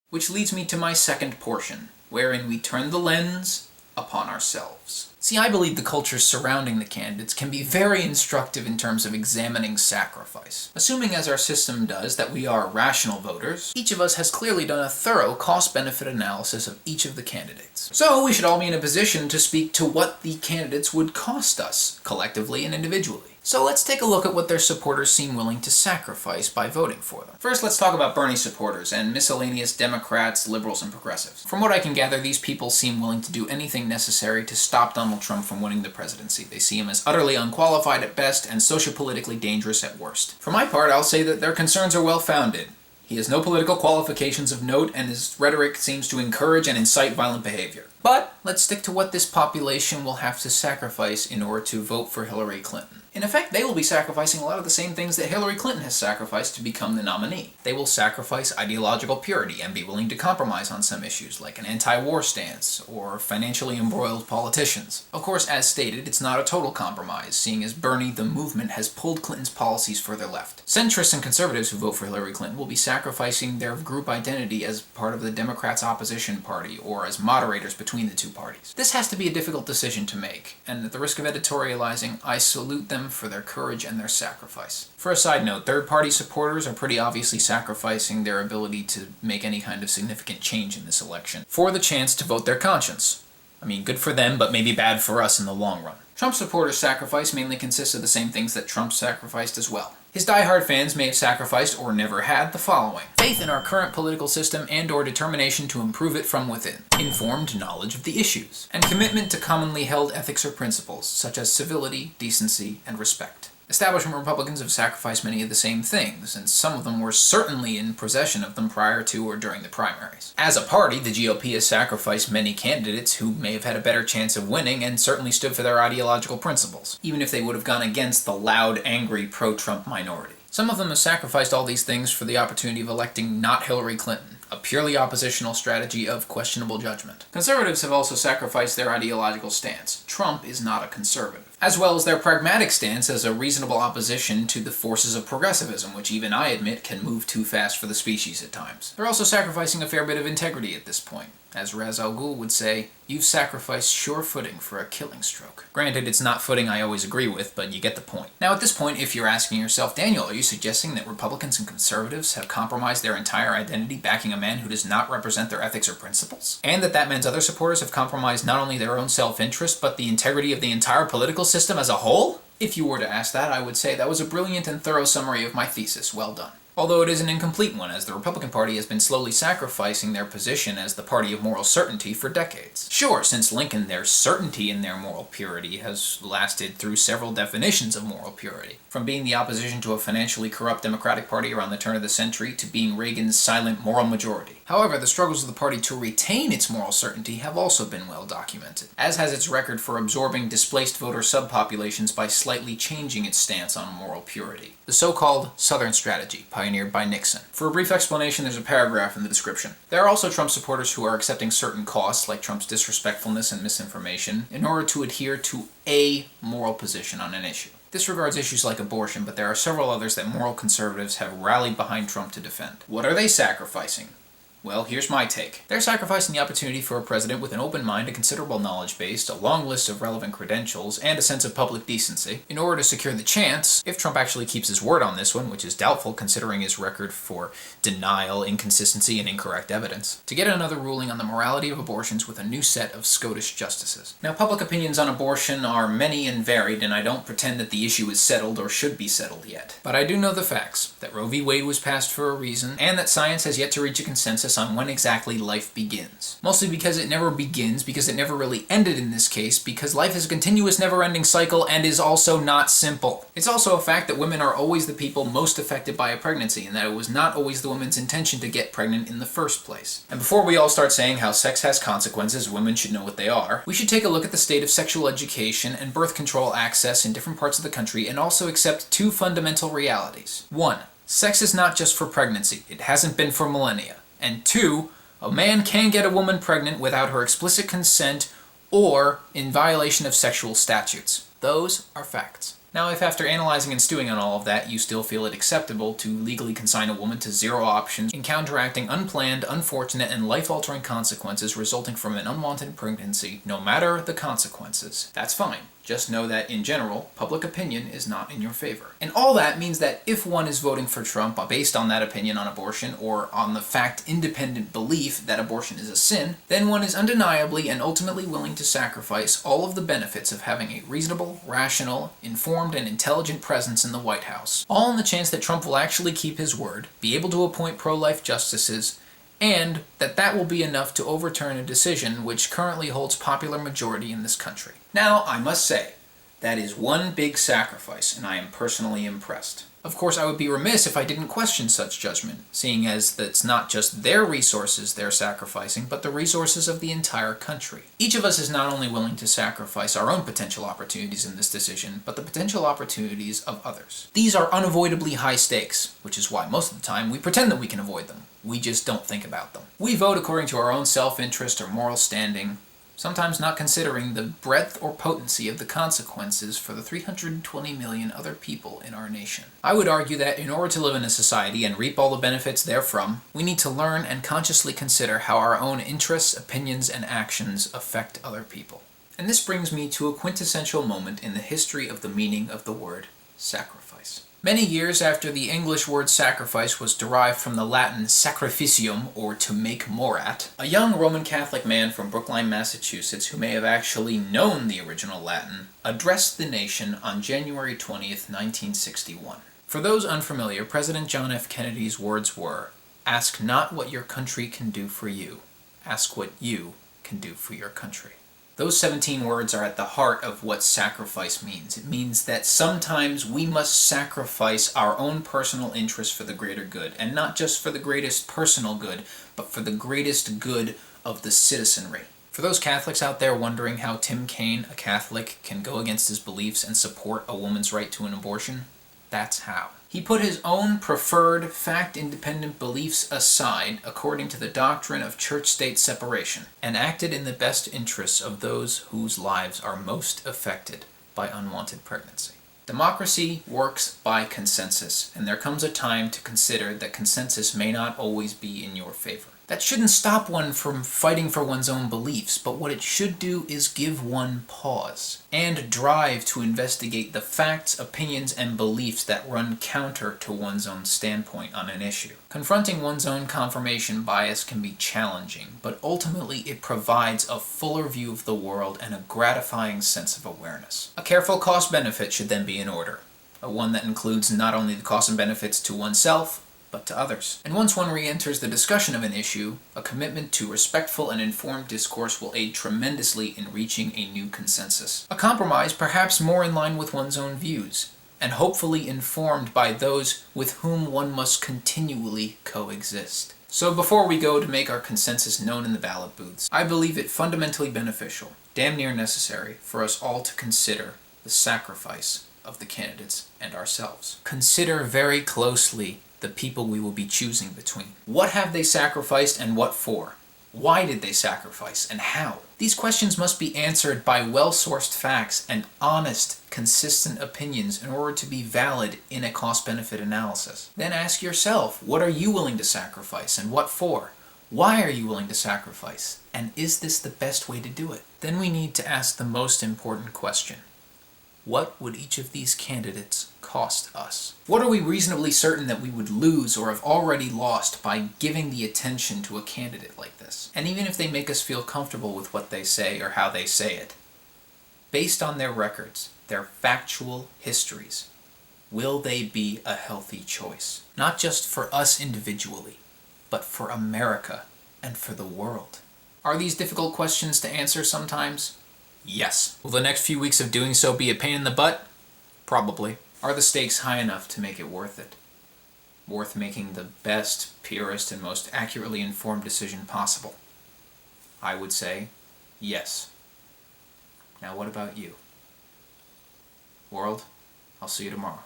Which leads me to my second portion, wherein we turn the lens upon ourselves. See, I believe the culture surrounding the candidates can be very instructive in terms of examining sacrifice. Assuming, as our system does, that we are rational voters, each of us has clearly done a thorough cost-benefit analysis of each of the candidates. So we should all be in a position to speak to what the candidates would cost us, collectively and individually. So let's take a look at what their supporters seem willing to sacrifice by voting for them. First, let's talk about Bernie supporters and miscellaneous Democrats, liberals, and progressives. From what I can gather, these people seem willing to do anything necessary to stop Donald Trump from winning the presidency. They see him as utterly unqualified at best and sociopolitically dangerous at worst. For my part, I'll say that their concerns are well-founded. He has no political qualifications of note, and his rhetoric seems to encourage and incite violent behavior. But let's stick to what this population will have to sacrifice in order to vote for Hillary Clinton. In effect, they will be sacrificing a lot of the same things that Hillary Clinton has sacrificed to become the nominee. They will sacrifice ideological purity and be willing to compromise on some issues, like an anti-war stance or financially embroiled politicians. Of course, as stated, it's not a total compromise, seeing as Bernie, the movement, has pulled Clinton's policies further left. Centrists and conservatives who vote for Hillary Clinton will be sacrificing their group identity as part of the Democrats' opposition party or as moderators between the two parties. This has to be a difficult decision to make, and at the risk of editorializing, I salute them for their courage and their sacrifice. For a side note, third-party supporters are pretty obviously sacrificing their ability to make any kind of significant change in this election for the chance to vote their conscience. I mean, good for them, but maybe bad for us in the long run. Trump supporters' sacrifice mainly consists of the same things that Trump sacrificed as well. His die-hard fans may have sacrificed, or never had, the following: faith in our current political system and/or determination to improve it from within, informed knowledge of the issues, and commitment to commonly held ethics or principles, such as civility, decency, and respect. Establishment Republicans have sacrificed many of the same things, and some of them were certainly in possession of them prior to or during the primaries. As a party, the GOP has sacrificed many candidates who may have had a better chance of winning and certainly stood for their ideological principles, even if they would have gone against the loud, angry, pro-Trump minority. Some of them have sacrificed all these things for the opportunity of electing not Hillary Clinton, a purely oppositional strategy of questionable judgment. Conservatives have also sacrificed their ideological stance. Trump is not a conservative. As well as their pragmatic stance as a reasonable opposition to the forces of progressivism, which even I admit can move too fast for the species at times. They're also sacrificing a fair bit of integrity at this point. As Ra's al Ghul would say, you've sacrificed sure footing for a killing stroke. Granted, it's not footing I always agree with, but you get the point. Now at this point, if you're asking yourself, Daniel, are you suggesting that Republicans and conservatives have compromised their entire identity backing a man who does not represent their ethics or principles? And that man's other supporters have compromised not only their own self-interest, but the integrity of the entire political system as a whole? If you were to ask that, I would say that was a brilliant and thorough summary of my thesis. Well done. Although it is an incomplete one, as the Republican Party has been slowly sacrificing their position as the party of moral certainty for decades. Sure, since Lincoln, their certainty in their moral purity has lasted through several definitions of moral purity. From being the opposition to a financially corrupt Democratic Party around the turn of the century to being Reagan's silent moral majority. However, the struggles of the party to retain its moral certainty have also been well documented, as has its record for absorbing displaced voter subpopulations by slightly changing its stance on moral purity. The so-called Southern Strategy, pioneered by Nixon. For a brief explanation, there's a paragraph in the description. There are also Trump supporters who are accepting certain costs, like Trump's disrespectfulness and misinformation, in order to adhere to a moral position on an issue. This regards issues like abortion, but there are several others that moral conservatives have rallied behind Trump to defend. What are they sacrificing? Well, here's my take. They're sacrificing the opportunity for a president with an open mind, a considerable knowledge base, a long list of relevant credentials, and a sense of public decency, in order to secure the chance, if Trump actually keeps his word on this one, which is doubtful considering his record for denial, inconsistency, and incorrect evidence, to get another ruling on the morality of abortions with a new set of Scottish justices. Now, public opinions on abortion are many and varied, and I don't pretend that the issue is settled or should be settled yet. But I do know the facts, that Roe v. Wade was passed for a reason, and that science has yet to reach a consensus on when exactly life begins. Mostly because it never begins, because it never really ended in this case, because life is a continuous never-ending cycle and is also not simple. It's also a fact that women are always the people most affected by a pregnancy, and that it was not always the woman's intention to get pregnant in the first place. And before we all start saying how sex has consequences, women should know what they are, we should take a look at the state of sexual education and birth control access in different parts of the country and also accept two fundamental realities. 1. Sex is not just for pregnancy. It hasn't been for millennia. And 2, a man can get a woman pregnant without her explicit consent or in violation of sexual statutes. Those are facts. Now, if after analyzing and stewing on all of that, you still feel it acceptable to legally consign a woman to 0 options in counteracting unplanned, unfortunate, and life-altering consequences resulting from an unwanted pregnancy, no matter the consequences, that's fine. Just know that, in general, public opinion is not in your favor. And all that means that if one is voting for Trump based on that opinion on abortion, or on the fact-independent belief that abortion is a sin, then one is undeniably and ultimately willing to sacrifice all of the benefits of having a reasonable, rational, informed, and intelligent presence in the White House. All in the chance that Trump will actually keep his word, be able to appoint pro-life justices, and that will be enough to overturn a decision which currently holds popular majority in this country. Now, I must say, that is one big sacrifice, and I am personally impressed. Of course, I would be remiss if I didn't question such judgment, seeing as that's not just their resources they're sacrificing, but the resources of the entire country. Each of us is not only willing to sacrifice our own potential opportunities in this decision, but the potential opportunities of others. These are unavoidably high stakes, which is why most of the time we pretend that we can avoid them. We just don't think about them. We vote according to our own self-interest or moral standing, sometimes not considering the breadth or potency of the consequences for the 320 million other people in our nation. I would argue that in order to live in a society and reap all the benefits therefrom, we need to learn and consciously consider how our own interests, opinions, and actions affect other people. And this brings me to a quintessential moment in the history of the meaning of the word sacrifice. Many years after the English word sacrifice was derived from the Latin sacrificium, or to make more at, a young Roman Catholic man from Brookline, Massachusetts, who may have actually known the original Latin, addressed the nation on January 20th, 1961. For those unfamiliar, President John F. Kennedy's words were, "Ask not what your country can do for you. Ask what you can do for your country." Those 17 words are at the heart of what sacrifice means. It means that sometimes we must sacrifice our own personal interests for the greater good, and not just for the greatest personal good, but for the greatest good of the citizenry. For those Catholics out there wondering how Tim Kaine, a Catholic, can go against his beliefs and support a woman's right to an abortion, that's how. He put his own preferred, fact-independent beliefs aside according to the doctrine of church-state separation, and acted in the best interests of those whose lives are most affected by unwanted pregnancy. Democracy works by consensus, and there comes a time to consider that consensus may not always be in your favor. That shouldn't stop one from fighting for one's own beliefs, but what it should do is give one pause and drive to investigate the facts, opinions, and beliefs that run counter to one's own standpoint on an issue. Confronting one's own confirmation bias can be challenging, but ultimately it provides a fuller view of the world and a gratifying sense of awareness. A careful cost-benefit should then be in order, one that includes not only the costs and benefits to oneself, but to others. And once one re-enters the discussion of an issue, a commitment to respectful and informed discourse will aid tremendously in reaching a new consensus. A compromise perhaps more in line with one's own views, and hopefully informed by those with whom one must continually coexist. So before we go to make our consensus known in the ballot booths, I believe it fundamentally beneficial, damn near necessary, for us all to consider the sacrifice of the candidates and ourselves. Consider very closely the people we will be choosing between. What have they sacrificed and what for? Why did they sacrifice and how? These questions must be answered by well-sourced facts and honest, consistent opinions in order to be valid in a cost-benefit analysis. Then ask yourself, what are you willing to sacrifice and what for? Why are you willing to sacrifice? And is this the best way to do it? Then we need to ask the most important question. What would each of these candidates cost us? What are we reasonably certain that we would lose or have already lost by giving the attention to a candidate like this? And even if they make us feel comfortable with what they say or how they say it, based on their records, their factual histories, will they be a healthy choice? Not just for us individually, but for America and for the world. Are these difficult questions to answer sometimes? Yes. Will the next few weeks of doing so be a pain in the butt? Probably. Are the stakes high enough to make it worth it? Worth making the best, purest, and most accurately informed decision possible? I would say yes. Now what about you? World, I'll see you tomorrow.